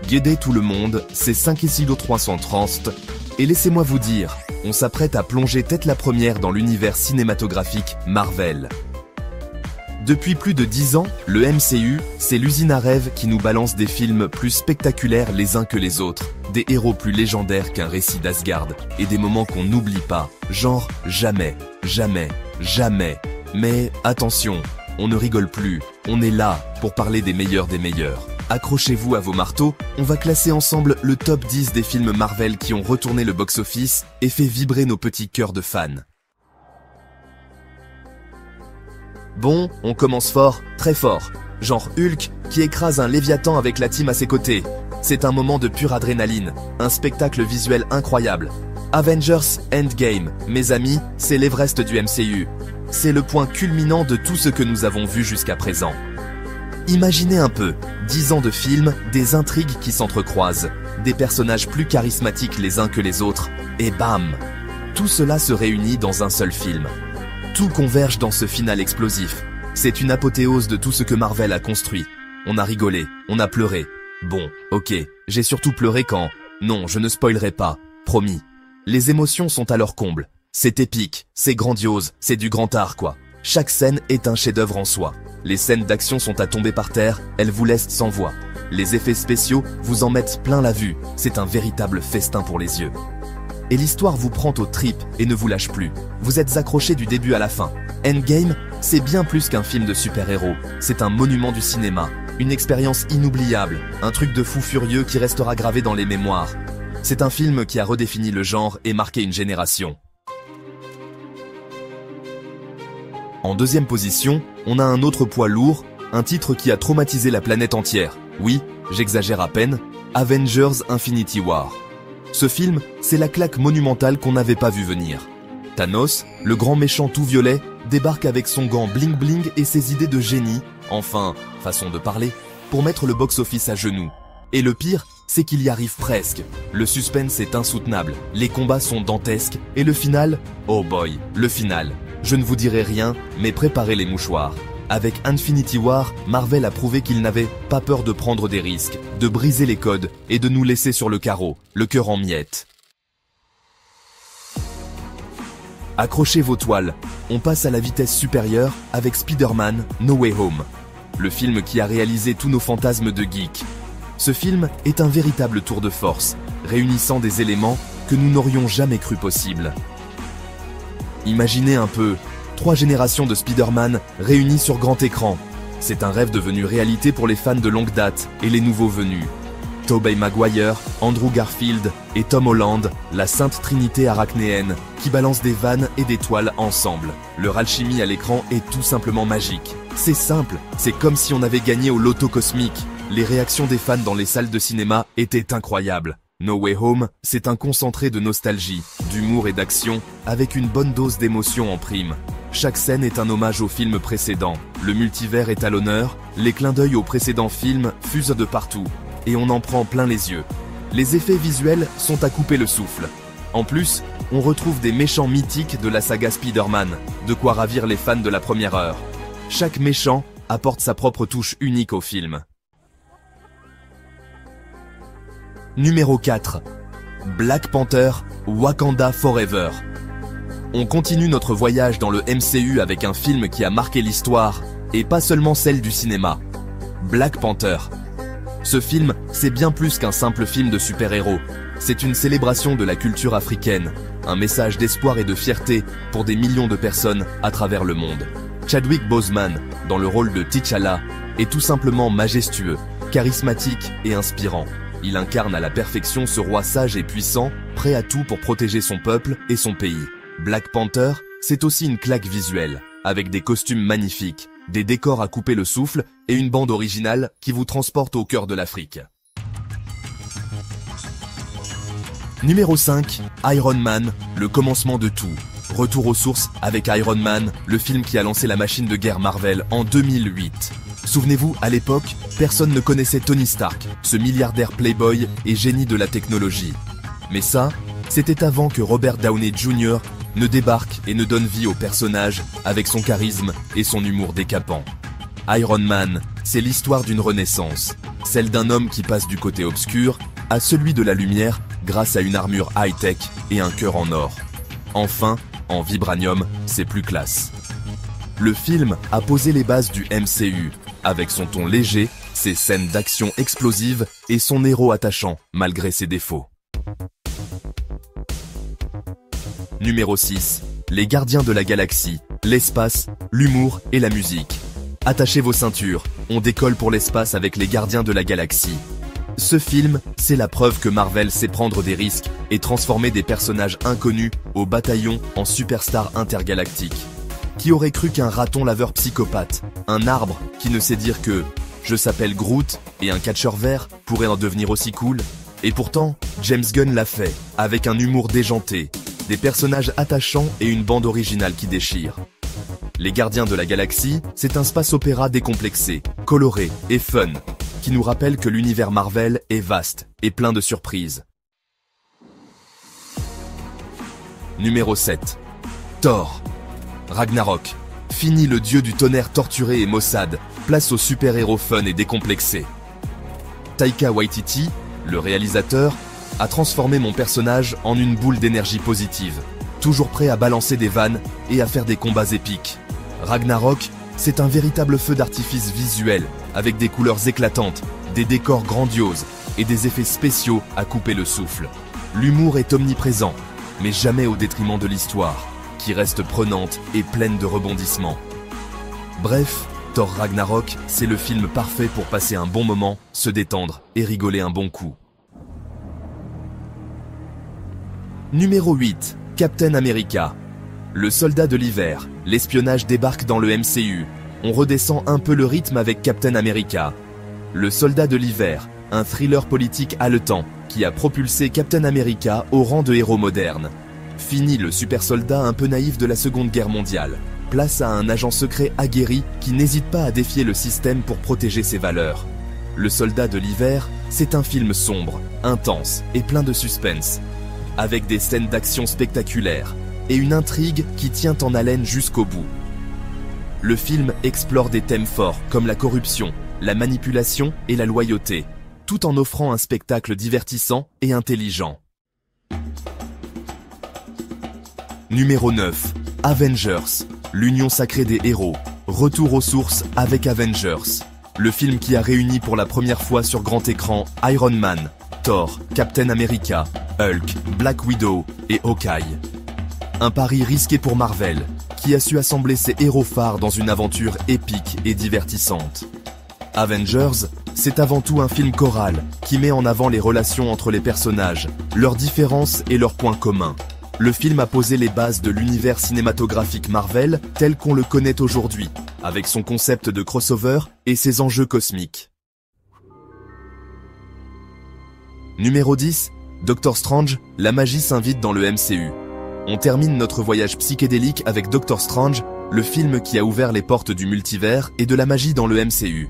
Guédez tout le monde, c'est 5 Silo 330, et laissez-moi vous dire, on s'apprête à plonger tête la première dans l'univers cinématographique Marvel. Depuis plus de 10 ans, le MCU, c'est l'usine à rêves qui nous balance des films plus spectaculaires les uns que les autres, des héros plus légendaires qu'un récit d'Asgard, et des moments qu'on n'oublie pas, genre jamais, jamais, jamais. Mais attention, on ne rigole plus, on est là pour parler des meilleurs des meilleurs. Accrochez-vous à vos marteaux, on va classer ensemble le top 10 des films Marvel qui ont retourné le box-office et fait vibrer nos petits cœurs de fans. Bon, on commence fort, très fort. Genre Hulk qui écrase un Léviathan avec la team à ses côtés. C'est un moment de pure adrénaline, un spectacle visuel incroyable. Avengers Endgame, mes amis, c'est l'Everest du MCU. C'est le point culminant de tout ce que nous avons vu jusqu'à présent. Imaginez un peu, 10 ans de films, des intrigues qui s'entrecroisent, des personnages plus charismatiques les uns que les autres, et bam! Tout cela se réunit dans un seul film. Tout converge dans ce final explosif. C'est une apothéose de tout ce que Marvel a construit. On a rigolé, on a pleuré. Bon, ok, j'ai surtout pleuré quand... Non, je ne spoilerai pas, promis. Les émotions sont à leur comble. C'est épique, c'est grandiose, c'est du grand art quoi. Chaque scène est un chef-d'œuvre en soi. Les scènes d'action sont à tomber par terre, elles vous laissent sans voix. Les effets spéciaux vous en mettent plein la vue. C'est un véritable festin pour les yeux. Et l'histoire vous prend aux tripes et ne vous lâche plus. Vous êtes accrochés du début à la fin. Endgame, c'est bien plus qu'un film de super-héros. C'est un monument du cinéma, une expérience inoubliable, un truc de fou furieux qui restera gravé dans les mémoires. C'est un film qui a redéfini le genre et marqué une génération. En deuxième position, on a un autre poids lourd, un titre qui a traumatisé la planète entière. Oui, j'exagère à peine, Avengers Infinity War. Ce film, c'est la claque monumentale qu'on n'avait pas vu venir. Thanos, le grand méchant tout violet, débarque avec son gant bling bling et ses idées de génie, enfin, façon de parler, pour mettre le box-office à genoux. Et le pire, c'est qu'il y arrive presque. Le suspense est insoutenable, les combats sont dantesques, et le final, oh boy, le final. Je ne vous dirai rien, mais préparez les mouchoirs. Avec Infinity War, Marvel a prouvé qu'il n'avait pas peur de prendre des risques, de briser les codes et de nous laisser sur le carreau, le cœur en miettes. Accrochez vos toiles, on passe à la vitesse supérieure avec Spider-Man No Way Home, le film qui a réalisé tous nos fantasmes de geek. Ce film est un véritable tour de force, réunissant des éléments que nous n'aurions jamais cru possibles. Imaginez un peu, 3 générations de Spider-Man réunies sur grand écran. C'est un rêve devenu réalité pour les fans de longue date et les nouveaux venus. Tobey Maguire, Andrew Garfield et Tom Holland, la sainte trinité arachnéenne, qui balance des vannes et des toiles ensemble. Leur alchimie à l'écran est tout simplement magique. C'est simple, c'est comme si on avait gagné au loto cosmique. Les réactions des fans dans les salles de cinéma étaient incroyables. No Way Home, c'est un concentré de nostalgie, d'humour et d'action, avec une bonne dose d'émotion en prime. Chaque scène est un hommage au film précédent, le multivers est à l'honneur, les clins d'œil aux précédents films fusent de partout, et on en prend plein les yeux. Les effets visuels sont à couper le souffle. En plus, on retrouve des méchants mythiques de la saga Spider-Man, de quoi ravir les fans de la première heure. Chaque méchant apporte sa propre touche unique au film. Numéro 4. Black Panther, Wakanda Forever. On continue notre voyage dans le MCU avec un film qui a marqué l'histoire, et pas seulement celle du cinéma. Black Panther. Ce film, c'est bien plus qu'un simple film de super-héros. C'est une célébration de la culture africaine, un message d'espoir et de fierté pour des millions de personnes à travers le monde. Chadwick Boseman, dans le rôle de T'Challa, est tout simplement majestueux, charismatique et inspirant. Il incarne à la perfection ce roi sage et puissant, prêt à tout pour protéger son peuple et son pays. Black Panther, c'est aussi une claque visuelle, avec des costumes magnifiques, des décors à couper le souffle et une bande originale qui vous transporte au cœur de l'Afrique. Numéro 5, Iron Man, le commencement de tout. Retour aux sources avec Iron Man, le film qui a lancé la machine de guerre Marvel en 2008. Souvenez-vous, à l'époque, personne ne connaissait Tony Stark, ce milliardaire playboy et génie de la technologie. Mais ça, c'était avant que Robert Downey Jr. ne débarque et ne donne vie au personnage avec son charisme et son humour décapant. Iron Man, c'est l'histoire d'une renaissance, celle d'un homme qui passe du côté obscur à celui de la lumière grâce à une armure high-tech et un cœur en or. Enfin, en vibranium, c'est plus classe. Le film a posé les bases du MCU, avec son ton léger, ses scènes d'action explosives et son héros attachant malgré ses défauts. Numéro 6. Les Gardiens de la Galaxie, l'espace, l'humour et la musique. Attachez vos ceintures, on décolle pour l'espace avec les Gardiens de la Galaxie. Ce film, c'est la preuve que Marvel sait prendre des risques et transformer des personnages inconnus au bataillon en superstars intergalactiques. Qui aurait cru qu'un raton laveur psychopathe, un arbre qui ne sait dire que « je s'appelle Groot » et un catcheur vert pourrait en devenir aussi cool? Et pourtant, James Gunn l'a fait, avec un humour déjanté, des personnages attachants et une bande originale qui déchire. Les Gardiens de la Galaxie, c'est un space-opéra décomplexé, coloré et fun, qui nous rappelle que l'univers Marvel est vaste et plein de surprises. Numéro 7. Thor. Ragnarok. Fini le dieu du tonnerre torturé et maussade, place au super-héros fun et décomplexé. Taika Waititi, le réalisateur, a transformé mon personnage en une boule d'énergie positive, toujours prêt à balancer des vannes et à faire des combats épiques. Ragnarok, c'est un véritable feu d'artifice visuel, avec des couleurs éclatantes, des décors grandioses et des effets spéciaux à couper le souffle. L'humour est omniprésent, mais jamais au détriment de l'histoire, qui reste prenante et pleine de rebondissements. Bref, Thor Ragnarok, c'est le film parfait pour passer un bon moment, se détendre et rigoler un bon coup. Numéro 8. Captain America. Le soldat de l'hiver, l'espionnage débarque dans le MCU. On redescend un peu le rythme avec Captain America. Le soldat de l'hiver, un thriller politique haletant qui a propulsé Captain America au rang de héros moderne. Fini le super soldat un peu naïf de la Seconde Guerre mondiale. Place à un agent secret aguerri qui n'hésite pas à défier le système pour protéger ses valeurs. Le soldat de l'hiver, c'est un film sombre, intense et plein de suspense, avec des scènes d'action spectaculaires et une intrigue qui tient en haleine jusqu'au bout. Le film explore des thèmes forts comme la corruption, la manipulation et la loyauté, tout en offrant un spectacle divertissant et intelligent. Numéro 9. Avengers, l'union sacrée des héros. Retour aux sources avec Avengers. Le film qui a réuni pour la première fois sur grand écran Iron Man, Thor, Captain America, Hulk, Black Widow et Hawkeye. Un pari risqué pour Marvel, qui a su assembler ses héros phares dans une aventure épique et divertissante. Avengers, c'est avant tout un film choral qui met en avant les relations entre les personnages, leurs différences et leurs points communs. Le film a posé les bases de l'univers cinématographique Marvel tel qu'on le connaît aujourd'hui, avec son concept de crossover et ses enjeux cosmiques. Numéro 10. Doctor Strange, la magie s'invite dans le MCU. On termine notre voyage psychédélique avec Doctor Strange, le film qui a ouvert les portes du multivers et de la magie dans le MCU.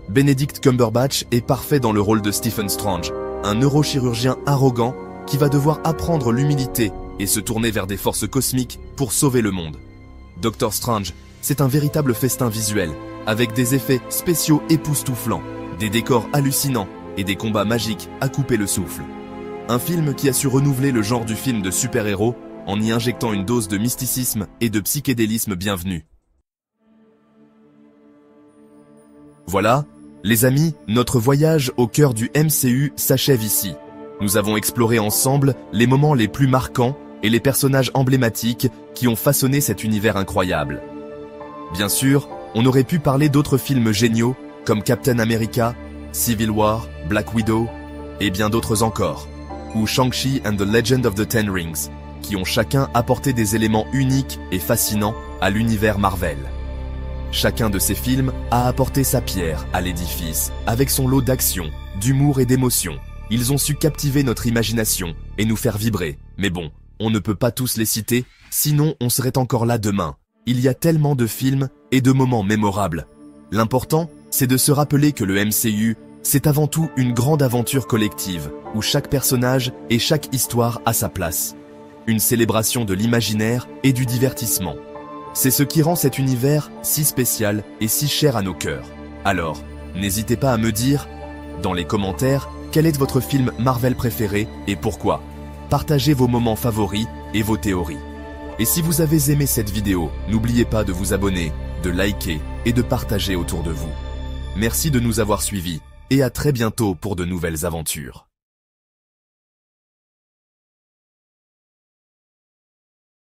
Benedict Cumberbatch est parfait dans le rôle de Stephen Strange, un neurochirurgien arrogant qui va devoir apprendre l'humilité et se tourner vers des forces cosmiques pour sauver le monde. Doctor Strange, c'est un véritable festin visuel, avec des effets spéciaux époustouflants, des décors hallucinants et des combats magiques à couper le souffle. Un film qui a su renouveler le genre du film de super-héros en y injectant une dose de mysticisme et de psychédélisme bienvenue. Voilà, les amis, notre voyage au cœur du MCU s'achève ici. Nous avons exploré ensemble les moments les plus marquants et les personnages emblématiques qui ont façonné cet univers incroyable. Bien sûr, on aurait pu parler d'autres films géniaux comme Captain America, Civil War, Black Widow et bien d'autres encore, ou Shang-Chi and the Legend of the Ten Rings, qui ont chacun apporté des éléments uniques et fascinants à l'univers Marvel. Chacun de ces films a apporté sa pierre à l'édifice, avec son lot d'action, d'humour et d'émotion. Ils ont su captiver notre imagination et nous faire vibrer. Mais bon, on ne peut pas tous les citer, sinon on serait encore là demain. Il y a tellement de films et de moments mémorables. L'important, c'est de se rappeler que le MCU, c'est avant tout une grande aventure collective, où chaque personnage et chaque histoire a sa place. Une célébration de l'imaginaire et du divertissement. C'est ce qui rend cet univers si spécial et si cher à nos cœurs. Alors, n'hésitez pas à me dire, dans les commentaires, quel est votre film Marvel préféré et pourquoi. Partagez vos moments favoris et vos théories. Et si vous avez aimé cette vidéo, n'oubliez pas de vous abonner, de liker et de partager autour de vous. Merci de nous avoir suivis et à très bientôt pour de nouvelles aventures.